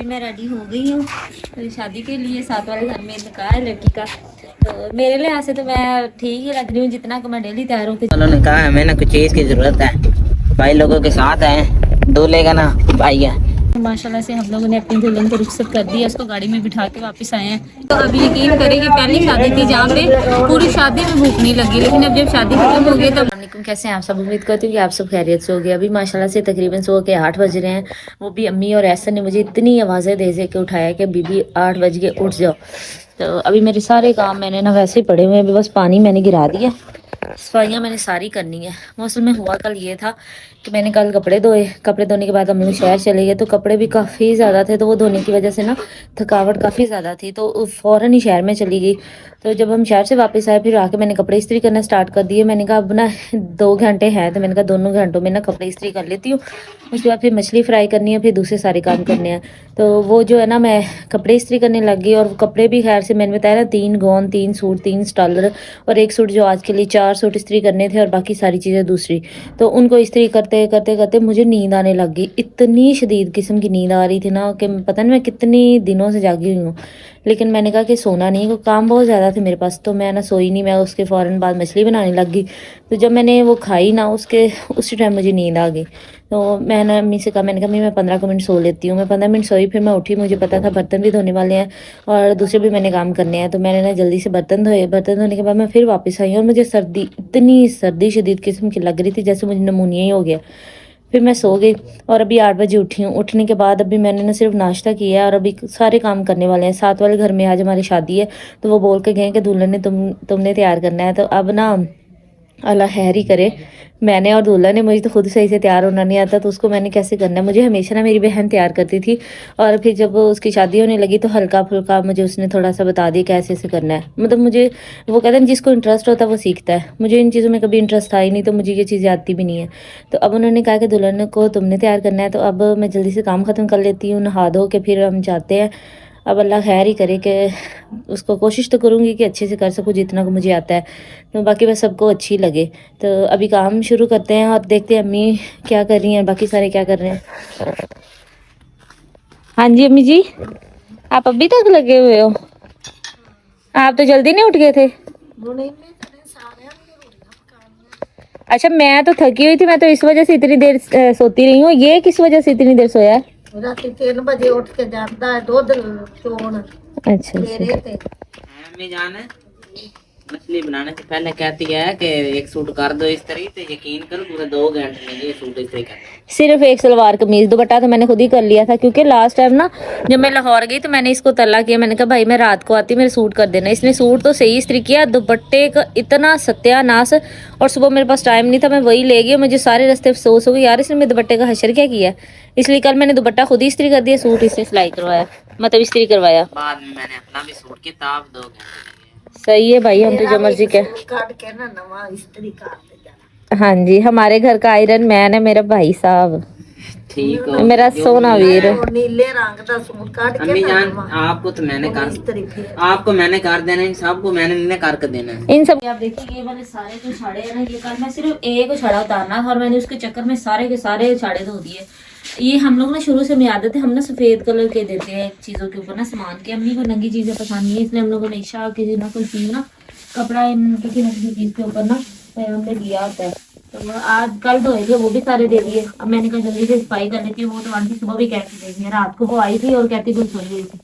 अभी मैं रेडी हो गई हूँ तो शादी के लिए। साथ वाले घर में निकाह है लड़की का, तो मेरे लिहाज से तो मैं ठीक ही लग रही हूँ जितना कि मैं डेली तैयार होकर। उन्होंने कहा हमें ना कुछ चीज़ की ज़रूरत है, भाई लोगों के साथ हैं, दूल्हे का ना भाई है। माशाल्लाह से हम लोगों ने अपनी दुल्हन को रुखसत कर दिया, उसको गाड़ी में बिठा के वापस आए हैं। तो अब यकीन करें कि पहली शादी थी जहाँ पे पूरी शादी में भूख नहीं लगी, लेकिन अब जब शादी खत्म हो गई तब। कैसे हैं आप सब? उम्मीद करती हूँ कि आप सब खैरियत से हो गए। अभी माशाल्लाह से तकरीबन सुबह के 8 बज रहे हैं। वो भी अम्मी और ऐसा ने मुझे इतनी आवाज़ें दे के उठाया कि बीबी 8 बज के उठ जाओ। तो अभी मेरे सारे काम मैंने ना वैसे ही पड़े हुए हैं, अभी बस पानी मैंने गिरा दिया, सफाइयाँ मैंने सारी करनी है। मौसम में हुआ कल ये था कि मैंने कल कपड़े धोए, कपड़े धोने के बाद हम लोग शहर चले गए, तो कपड़े भी काफ़ी ज़्यादा थे, तो वो धोने की वजह से ना थकावट काफ़ी ज़्यादा थी, तो फ़ौरन ही शहर में चली गई। तो जब हम शहर से वापस आए फिर आके मैंने कपड़े इस्त्री करना स्टार्ट कर दिए। मैंने कहा अब ना 2 घंटे हैं, तो मैंने कहा दोनों घंटों में ना कपड़े इस्त्री कर लेती हूँ। उसके बाद फिर मछली फ्राई करनी है, फिर दूसरे सारे काम करने हैं। तो वो जो है ना मैं कपड़े इस्त्री करने लग गई, और कपड़े भी खैर से मैंने बताया ना 3 गौन, 3 सूट, 3 स्टालर और 1 सूट जो आज के लिए 4 सूट इस्त्री करने थे, और बाकी सारी चीज़ें दूसरी। तो उनको इस्त्री करते करते करते मुझे नींद आने लग गई। इतनी शदीद किस्म की नींद आ रही थी ना कि पता नहीं मैं कितनी दिनों से जागी हुई हूँ। लेकिन मैंने कहा कि सोना नहीं, वो काम बहुत ज़्यादा थे मेरे पास, तो मैं ना सोई नहीं। मैं उसके फ़ौरन बाद मछली बनाने लग गई। तो जब मैंने वो खाई ना उसके उसी टाइम मुझे नींद आ गई। तो मैंने अम्मी से कहा, मैंने कहा मैं 15 मिनट सो लेती हूँ। मैं 15 मिनट सोई, फिर मैं उठी, मुझे पता था बर्तन भी धोने वाले हैं और दूसरे भी मैंने काम करने हैं। तो मैंने ना जल्दी से बर्तन धोए। बर्तन धोने के बाद मैं फिर वापस आई, और मुझे सर्दी, इतनी सर्दी शदीद किस्म की लग रही थी जैसे मुझे नमूनिया ही हो गया। फिर मैं सो गई, और अभी 8 बजे उठी हूँ। उठने के बाद अभी मैंने ना सिर्फ नाश्ता किया है, और अभी सारे काम करने वाले हैं। साथ वाले घर में आज हमारी शादी है, तो वो बोल के गए कि दुल्हन ने तुमने तैयार करना है। तो अब ना अल्लाह खैर ही करे, मैंने और दूल्हा ने, मुझे तो खुद सही से तैयार होना नहीं आता, तो उसको मैंने कैसे करना है। मुझे हमेशा ना मेरी बहन तैयार करती थी, और फिर जब उसकी शादी होने लगी तो हल्का फुल्का मुझे उसने थोड़ा सा बता दिया कैसे ऐसे करना है। मतलब मुझे, वो कहते हैं जिसको इंटरेस्ट होता है वो सीखता है, मुझे इन चीज़ों में कभी इंटरेस्ट था ही नहीं, तो मुझे ये चीज़ें आती भी नहीं है। तो अब उन्होंने कहा कि दुल्हन को तुमने तैयार करना है, तो अब मैं जल्दी से काम ख़त्म कर लेती हूँ, नहा धो के फिर हम जाते हैं। अब अल्लाह खैर ही करे कि उसको, कोशिश तो करूँगी कि अच्छे से कर सकूँ जितना को मुझे आता है, तो बाकी बस सबको अच्छी लगे। तो अभी काम शुरू करते हैं और देखते हैं अम्मी क्या कर रही हैं, बाकी सारे क्या कर रहे हैं। हाँ जी अम्मी जी, आप अभी तक लगे हुए हो? आप तो जल्दी नहीं उठ गए थे। अच्छा, मैं तो थकी हुई थी, मैं तो इस वजह से इतनी देर सोती रही हूँ। ये किस वजह से इतनी देर सोया है? राती 3 बजे उठ के जाता है दूध चोन। अच्छा अम्मी जान है, मछली बनाने से पहले कहती है कि एक सूट कर दो इस्त्री, तो यकीन करो पूरे 2 घंटे में ये सूट इस्त्री कर। सिर्फ एक सलवार कमीज, दुपट्टा तो मैंने खुद ही कर लिया था, क्योंकि लास्ट टाइम ना जब मैं लाहौर गई तो मैंने इसको तल्ला किया। मैंने कहा भाई मैं रात को आती, मेरे सूट कर देना। इसने सूट तो सही इस्त्री किया, दुपट्टे का इतना सत्यानाश। और सुबह मेरे पास टाइम नहीं था, मैं वही ले गई। मुझे सारे रास्ते अफसोस हो गई, यार इसने मेरे दुपट्टे का हशर क्या किया। इसलिए कल मैंने दुपट्टा खुद ही इस्त्री कर दिया, सूट इससे सिलाई करवाया, मतलब इस्त्री करवाया। बाद में मैंने अपना भी सूट किया, ताब 2 घंटे। सही है भाई, हम तो जो मर्जी के। काट के ना नवा इस्त्री कर दे जाना। हाँ जी, हमारे घर का आयरन मैन है मेरा भाई साहब, ठीक हो मेरा सोना वीर। नीले रंग का सूट काट के अम्मी ना जान, नवा आपको तो मैंने कर, इस्त्री फिर आपको मैंने कर देना, इन सबको मैंने नहीं कर के देना। इन सब आप देखिए, ये वाले सारे जो छाड़े हैं ना, ये कल मैं सिर्फ एक छाड़ा उतारना था, और मैंने उसके चक्कर में सारे के सारे छाड़े धो दिए। ये हम लोग ना शुरू से हमें आदत है, हम ना सफेद कलर के देते हैं चीजों के ऊपर ना सामान के। अम्मी को नंगी चीजें पसंद नहीं है, इसलिए हम लोगों ने इशा किसी ना कोई चीज ना, कपड़ा किसी न किसी चीज के ऊपर ना हमने दिया होता है। तो आज कल धोए थे, वो भी सारे दे दिए। अब मैंने कहा जल्दी से सफाई कर लेती हूँ। वो तो आंटी सुबह भी कहती देगी, रात को वो आई थी और कहती तुम सोई हुई थी,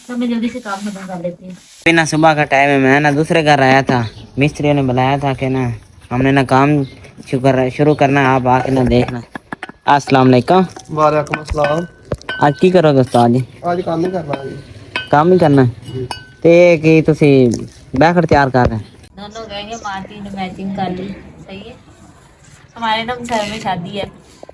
तो मैं जल्दी से काम खत्म कर लेती हूँ। बिना सुबह का टाइम है, मैं ना दूसरे घर आया था, मिस्त्रियों ने बुलाया था कि ना हमने ना काम शुरू करना, आप आके ना देखना। अस्सलाम वालेकुम। वालेकुम अस्सलाम। आज की करोगे उस्ताद जी? आज काम नहीं करना है। काम ही करना ते कि तुसी बैखड़ तैयार कर रहे हैं? दोनों कहेंगे माटी ने मैचिंग कर ली, सही है। हमारे ना घर में शादी है,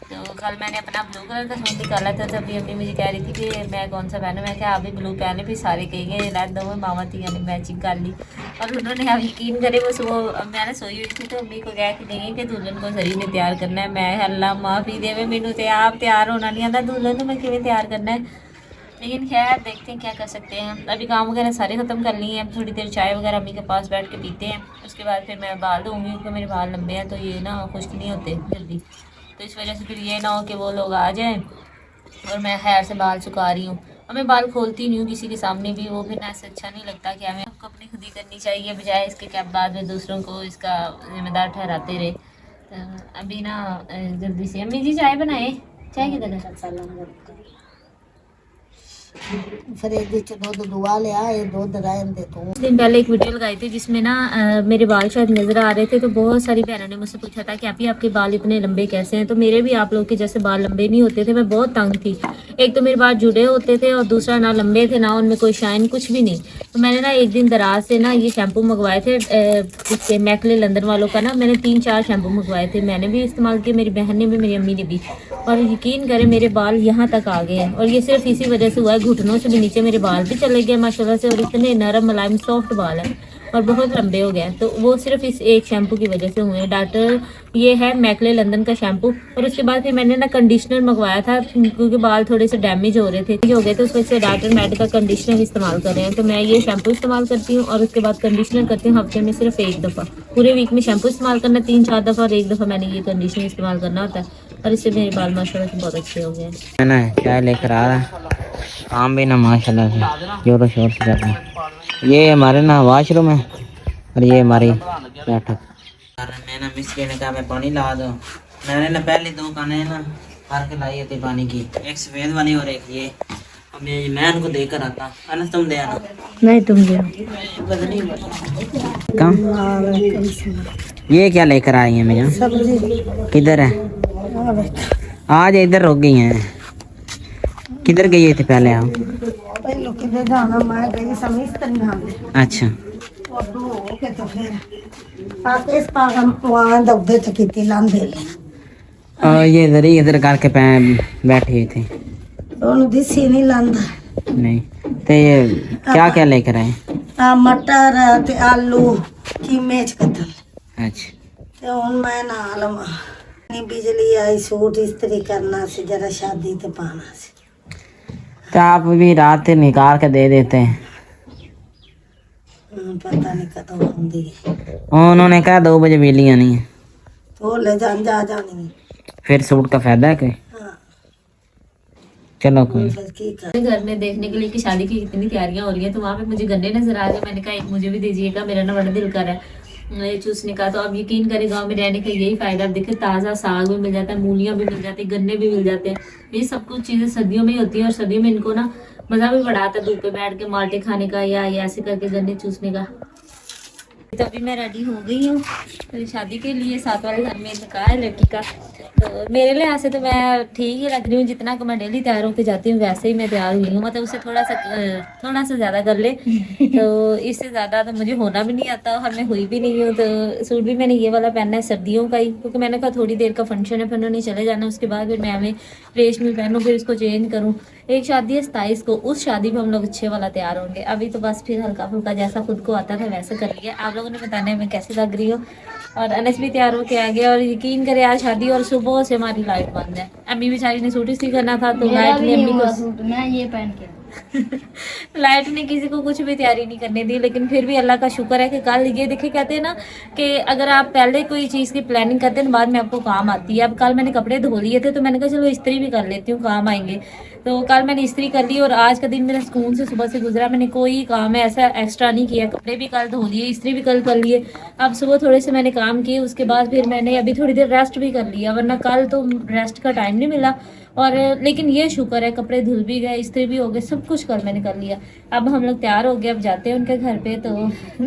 तो कल मैंने अपना ब्लू कलर का सूट निकाला था, तो अभी अम्मी मुझे कह रही थी कि मैं कौन सा पहनूं। मैं क्या आप भी ब्लू पहने, फिर सारे कहेंगे लाद दो मामा थी यानी मैचिंग कर ली। और उन्होंने, आप यकीन करें, वो सुबह मैंने सोई हुई थी तो अम्मी को कह के गई कि दुल्हन को सही ने तैयार करना है। मैं अल्लाह माफ़ी देवे, मैनू तो आप तैयार होना नहीं आता, दुल्हन को मैं किमें तैयार करना है। लेकिन खैर देखते हैं क्या कर सकते हैं। अभी काम वगैरह सारे ख़त्म कर लिए हैं, थोड़ी देर चाय वगैरह अम्मी के पास बैठ के पीते हैं। उसके बाद फिर मैं बाल धोऊंगी, क्योंकि मेरे बाल लंबे हैं तो ये ना खुश्क नहीं होते जल्दी, तो इस वजह से फिर ये ना हो कि वो लोग आ जाएं और मैं खैर से बाल सुखा रही हूँ। और मैं बाल खोलती नहीं हूँ किसी के सामने भी, वो फिर ना ऐसे अच्छा नहीं लगता कि हमें आपको अपनी खुद ही करनी चाहिए, बजाय इसके कि आप बाद में दूसरों को इसका जिम्मेदार ठहराते रहे। तो अभी ना जल्दी से अम्मी जी चाय बनाए। चाय किधर है? फ्रिज ਵਿੱਚ ਦੁੱਧ ਦੁਆ ਲਿਆ ਇਹ ਦੁੱਧ ਰਹਿਣ ਦੇ ਤੂੰ। कुछ दिन पहले एक वीडियो लगाई थी जिसमें ना मेरे बाल शायद नजर आ रहे थे, तो बहुत सारी बहनों ने मुझसे पूछा था कि आप ही आपके बाल इतने लंबे कैसे हैं। तो मेरे भी आप लोग के जैसे बाल लंबे नहीं होते थे, मैं बहुत तंग थी। एक तो मेरे बाल जुड़े होते थे और दूसरा ना लंबे थे ना उनमें कोई शाइन कुछ भी नहीं। तो मैंने ना एक दिन दराज से ना ये शैम्पू मंगवाए थे इसके मैकले लंदन वालों का ना। मैंने 3-4 शैम्पू मंगवाए थे, मैंने भी इस्तेमाल किए, मेरी बहन ने भी, मेरी अम्मी ने भी। और यकीन करें मेरे बाल यहाँ तक आ गए हैं, और ये सिर्फ इसी वजह से हुआ है, घुटनों से भी नीचे मेरे बाल भी चले गए माशाल्लाह से, और इतने नरम मुलायम सॉफ्ट बाल है और बहुत लंबे हो गए हैं। तो वो सिर्फ इस एक शैम्पू की वजह से हुए हैं। डॉक्टर ये है मैकले लंदन का शैम्पू। और उसके बाद फिर मैंने ना कंडीशनर मंगवाया था क्योंकि बाल थोड़े से डैमेज हो रहे थे, तो उस वजह से डॉक्टर मैड का कंडीशनर इस्तेमाल कर रहे हैं। तो मैं ये शैम्पू इस्तेमाल करती हूँ और उसके बाद कंडीशनर करती हूँ हफ्ते में सिर्फ एक दफ़ा। पूरे वीक में शैम्पू इस्तेमाल करना 3-4 दफ़ा, और एक दफ़ा मैंने ये कंडीशनर इस्तेमाल करना होता है, और इससे मेरे बाल माशाल्लाह से बहुत अच्छे हो गए हैं। है ना, चाय लेकर आ रहा, काम भी ना माशाल्लाह से जोरों शोर से कर रहा है। ये हमारे ना वाशरूम है और ये हमारी बैठक। मैं ना मिस्त्री ने कहा मैं पानी ला दो। मैंने ना पहले 2 काने ना भर के लाई थी पानी की, एक सफेद वाली और एक ये। अब मैं उनको देकर आता। अनस तुम दे आना। नहीं तुम दे। कम ये क्या लेकर आई हैं भैया? किधर है? आज इधर रुक गई हैं। किधर गई थी पहले आप? ਪਹਿਲੋਂ ਕਿਤੇ ਜਾਣਾ ਮੈਂ ਗਈ ਸਮਿਸਤਰੀ ਨਾਲ अच्छा ਉਦੋਂ ਹੋ ਕੇ ਤਾਂ ਫਿਰ ਪਾਕਿਸ ਪਾਗਮ ਪੁਆਂ ਦਾ ਉੱਤੇ ਚ ਕੀਤੀ ਲਾਂਦੇ और ये इधर करके बैठी हुई थी। ਉਹਨੂੰ ਦਿਸੀ ਨਹੀਂ ਲਾਂਦਾ। नहीं तो ये क्या क्या लेकर आए? ਆ ਮਟਰ ਤੇ ਆਲੂ ਕੀਮੇ ਚ ਕਤਲ अच्छा ਤੇ ਹੁਣ ਮੈਂ ਨਾਲ ਨਹੀਂ ਬਿਜਲੀ ਆਈ ਸੂਟ ਇਸਤਰੀ ਕਰਨਾ ਸੀ ਜਰਾ ਸ਼ਾਦੀ ਤੇ ਪਾਣਾ ਸੀ। तो आप भी रात निकाल के दे देते हैं। पता नहीं कदों होंगी। उन्होंने कहा 2 बजे बिजली आनी है, तो ले जा जानी। फिर सूट का फायदा है कोई? हाँ चलो कोई फिर की कर। घर में देखने के लिए कि शादी की कितनी तैयारियां हो रही हैं, तो वहाँ पे मुझे गन्ने नजर आ गए। मैंने कहा एक मुझे भी दीजिएगा, मेरा ना बड़ा दिल कर रहा है ये चूसने का। तो अब यकीन करें गांव में रहने का यही फायदा। अब देखिए ताज़ा साग भी मिल जाता है, मूलियाँ भी मिल जाती है, गन्ने भी मिल जाते हैं। ये सब कुछ चीज़ें सर्दियों में ही होती हैं, और सर्दियों में इनको ना मज़ा भी बड़ा आता है धूप पे बैठ के माल्टे खाने का या ऐसे करके गन्ने चूसने का। तो अभी मैं रेडी हो गई हूँ मेरी शादी के लिए। 7 वाले घर में निकाह है लड़की का। तो मेरे लिहाज से तो मैं ठीक ही लग रही हूँ, जितना कि मैं डेली तैयार होकर जाती हूँ वैसे ही मैं तैयार हुई हूँ। मतलब उससे थोड़ा सा ज़्यादा कर ले तो इससे ज़्यादा तो मुझे होना भी नहीं आता और मैं हुई भी नहीं हूँ। तो सूट भी मैंने ये वाला पहनना है सर्दियों का ही, क्योंकि मैंने कहा थोड़ी देर का फंक्शन है, फिर उन्होंने चले जाना, उसके बाद फिर मैं हमें रेशमी पहनूँ, फिर इसको चेंज करूँ। एक शादी है 27 को, उस शादी में हम लोग अच्छे वाला तैयार होंगे। अभी तो बस फिर हल्का फुल्का जैसा खुद को आता था वैसे कर लिया। आप लोगों ने बताना है मैं कैसे लग रही हूँ। और अनस भी तैयार होके आ गया, और यकीन करे आज शादी और सुबह से हमारी लाइट बंद है। अम्मी बेचारी ने सूट इस्त्री करना था तो लाइट ने अम्मी को मैं ये पहन के लाइट ने किसी को कुछ भी तैयारी नहीं करने दी। लेकिन फिर भी अल्लाह का शुक्र है कि कल ये देखे, कहते हैं ना कि अगर आप पहले कोई चीज़ की प्लानिंग करते हैं बाद में आपको काम आती है। अब कल मैंने कपड़े धो लिए थे तो मैंने कहा चलो इस्त्री भी कर लेती हूँ, काम आएंगे। तो कल मैंने इस्त्री कर ली और आज का दिन मेरा सुकून से सुबह से गुजरा। मैंने कोई काम है ऐसा एक्स्ट्रा नहीं किया, कपड़े भी कल धो लिए, इस्त्री भी कल कर लिए। अब सुबह थोड़े से मैंने काम किए, उसके बाद फिर मैंने अभी थोड़ी देर रेस्ट भी कर लिया, वरना कल तो रेस्ट का टाइम नहीं मिला। और लेकिन ये शुक्र है कपड़े धुल भी गए, इस्त्री भी हो गए, सब कुछ कल मैंने कर लिया। अब हम लोग तैयार हो गए, अब जाते हैं उनके घर पे। तो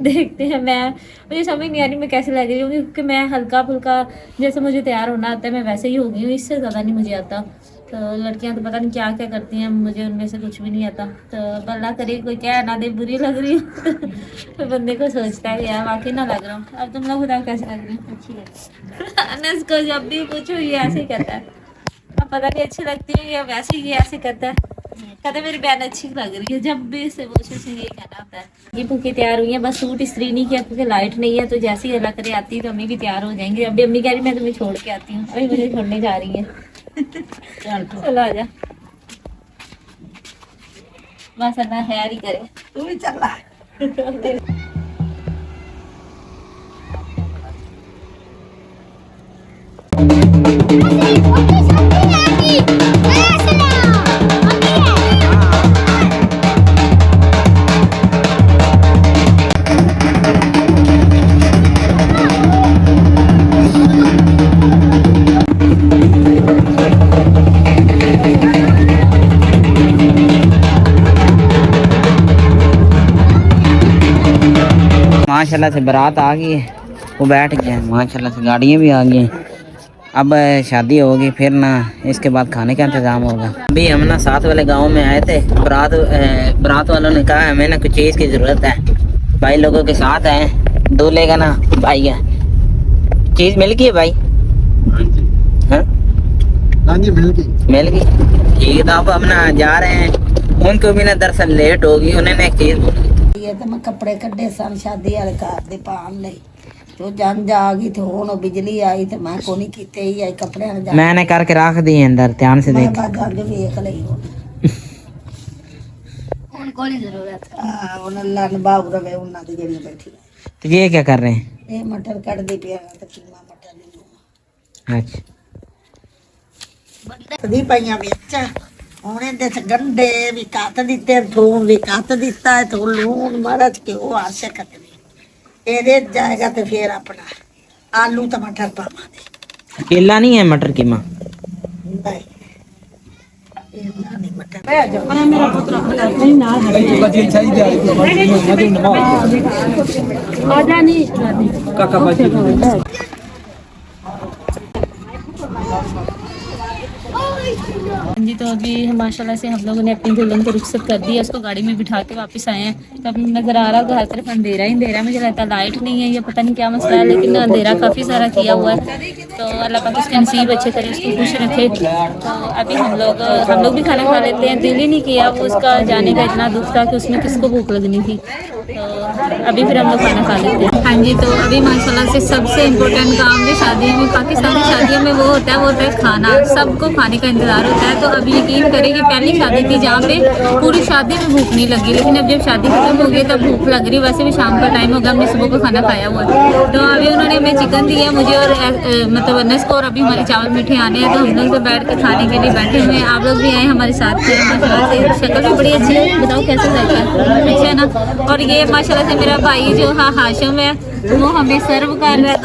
देखते हैं, मुझे समझ नहीं आ रही मैं कैसे लग रही हूँ, क्योंकि मैं हल्का फुल्का जैसे मुझे तैयार होना आता है मैं वैसे ही हो गई हूँ, इससे ज़्यादा नहीं मुझे आता। तो लड़कियां तो पता नहीं क्या क्या करती हैं, मुझे उनमें से कुछ भी नहीं आता। तो अल्लाह करे कोई क्या ना दे बुरी लग रही हूँ तो बंदे को सोचता है यार वाकई ना लग रहा हूँ। अब तुम लोग बताओ कैसे लग रही हूँ? अच्छी लग अनस को जब भी पूछो ये ऐसे ही कहता है, अब पता नहीं अच्छी लगती है या वैसे ही ऐसे कहता है। कहते मेरी बहन अच्छी लग रही है, जब भी इससे पूछो उसे ये कहना होता है। ये भूखी तैयार हुई है, बस सूट इस्त्री नहीं किया क्योंकि लाइट नहीं है। तो जैसे ही अल्लाह करे आती है तो अम्मी भी तैयार हो जाएंगी। अभी अम्मी कह रही मैं तुम्हें छोड़ के आती हूँ, अभी मुझे छोड़ने जा रही है चलो आ जा, बस अल्लाह खैर ही करे। तू भी चला Oke, sampai lagi. Salam. माशाल्लाह से बारात आ गई है, वो बैठ गए माशाल्लाह से, गाड़ियाँ भी आ गई हैं। अब शादी होगी फिर ना इसके बाद खाने का इंतज़ाम होगा। अभी हम ना साथ वाले गांव में आए थे, बारात वालों ने कहा हमें ना कुछ चीज़ की ज़रूरत है, भाई लोगों के साथ हैं, दूल्हे का ना भाई है, चीज़ मिल गई है भाई? हाँ मिल गई। ठीक है, तो अब हम ना जा रहे हैं, उनको भी ना दरअसल लेट होगी, उन्होंने एक चीज़ ये तो मैं कपड़े कड्डे सन शादी वाले घर दे पान लई, जो जंज आ गई तो हुण बिजली आई तो मैं को नहीं कीते ही आई कपड़े ने मैंने करके रख दी है अंदर, ध्यान से देख। मैं जंज वेख लई हुण कोई जरूरत हुण अल्लाह नभाऊ रवे उन्हां दी जेड़ी बैठी। तो ये क्या कर रहे हैं? ये मटर कड्डदी पिया ते कीमा मटर दी अच्छा दी पईयां विच ਹੁਣ ਇਹਦੇ ਚ ਗੰਢੇ ਵੀ ਕੱਟ ਦਿੱਤੇ, ਥੂਮ ਵੀ ਕੱਟ ਦਿੱਤਾ ਹੈ, ਤੇ ਲੂਣ ਮਿਰਚ ਘਿਓ ਆਸੇ ਕੱਟਣੀ ਇਹਦੇ ਚ ਜਾਏਗਾ ਤੇ ਫਿਰ ਆਪਣਾ ਆਲੂ ਟਮਾਟਰ ਪਾਵਾਂਗੇ। केला नहीं है मटर कीमा? ਨਹੀਂ ਇਹਨਾਂ ਨਹੀਂ ਮਟਰ ਬਹਿ ਜਾ ਮੇਰਾ ਪੁੱਤਰ ਆ ਜਾ ਨਹੀਂ ਕਾਕਾ ਬਾਜੀ। जी तो अभी माशाल्लाह से हम लोगों ने अपनी दुल्हन को रुखसत कर दिया, उसको गाड़ी में बिठा के वापस आए हैं। तो अब नज़र आ रहा है हर तरफ अंधेरा ही अंधेरा, मुझे लगता है लाइट नहीं है या पता नहीं क्या मसला है, लेकिन अंधेरा काफ़ी सारा किया हुआ है। तो अल्लाह पाक उसके नसीब अच्छे करे, उसको खुश रखे। तो अभी हम लोग भी खाना खा लेते हैं, दिल ही नहीं किया, वो उसका जाने का इतना दुख था कि उसमें किसको भूख लगनी थी। तो अभी फिर हम लोग खाना खा लेते हैं। हाँ जी, तो अभी माशाल्लाह से सबसे इम्पोर्टेंट काम जो शादियों में, पाकिस्तानी शादियों में वो होता है खाना, सबको खाने का इंतज़ार होता है। तो अभी यकीन करें कि पहली शादी थी जहाँ पे पूरी शादी में भूख नहीं लगी, लेकिन अब जब शादी खत्म हो गई तब भूख लग रही। वैसे भी शाम का टाइम हो गया, हमने सुबह को खाना खाया हुआ है। तो अभी उन्होंने हमें चिकन दिया, मुझे और मतलब अनस को, और अभी हमारे चावल मीठे आने हैं। तो हम लोग तो बैठ कर खाने के लिए बैठे हुए हैं, आप लोग भी आए हमारे साथ में। माशाल्लाह से शक्ल भी बड़ी अच्छी है, बताओ कैसे जाएगा, अच्छा है ना। और ये माशाल्लाह से मेरा भाई जो हाशिम है वो हमें सर्व कर रहा है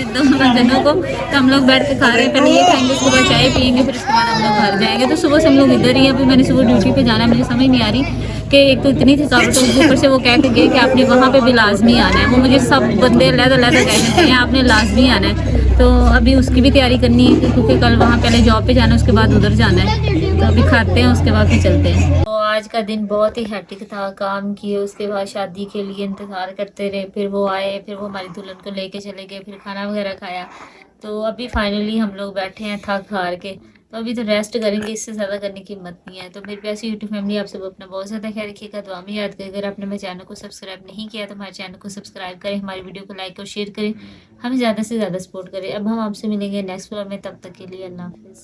दोनों बंदनों को। तो हम लोग बैठ के खा रहे हैं, पहले ये खाएंगे, उसके बाद चाय पियेंगे, फिर उसके बाद हम लोग घर जाएंगे। तो सुबह से हम लोग इधर ही हैं। अभी मैंने सुबह ड्यूटी पे जाना है, मुझे समझ नहीं आ रही कि एक तो इतनी थकावट है, ऊपर से वो कह के गए कि आपने वहाँ पे भी लाजमी आना है। वो मुझे सब बंदे अलग कहते हैं आपने लाजमी आना है। तो अभी उसकी भी तैयारी करनी है, क्योंकि कल वहाँ पहले जॉब पे जाना है, उसके बाद उधर जाना है। तो अभी खाते हैं, उसके बाद फिर चलते हैं। तो आज का दिन बहुत ही हैट्रिक था, काम किए, उसके बाद शादी के लिए इंतज़ार करते रहे, फिर वो आए, फिर वो हमारी दुल्हन को लेके चले गए, फिर खाना वगैरह खाया। तो अभी फाइनली हम लोग बैठे हैं थक हार के, तो अभी तो रेस्ट करेंगे, इससे ज़्यादा करने की हिम्मत नहीं है। तो मेरी प्यारी यूट्यूब फैमिली, आप सब अपना बहुत ज़्यादा ख्याल रखिएगा, दुआ में याद करें। अगर आपने मेरे चैनल को सब्सक्राइब नहीं किया तो हमारे चैनल को सब्सक्राइब करें, हमारी वीडियो को लाइक और शेयर करें, हमें ज़्यादा से ज़्यादा सपोर्ट करें। अब हम आपसे मिलेंगे नेक्स्ट व्लॉग में, तब तक के लिए अल्लाह हाफिज़।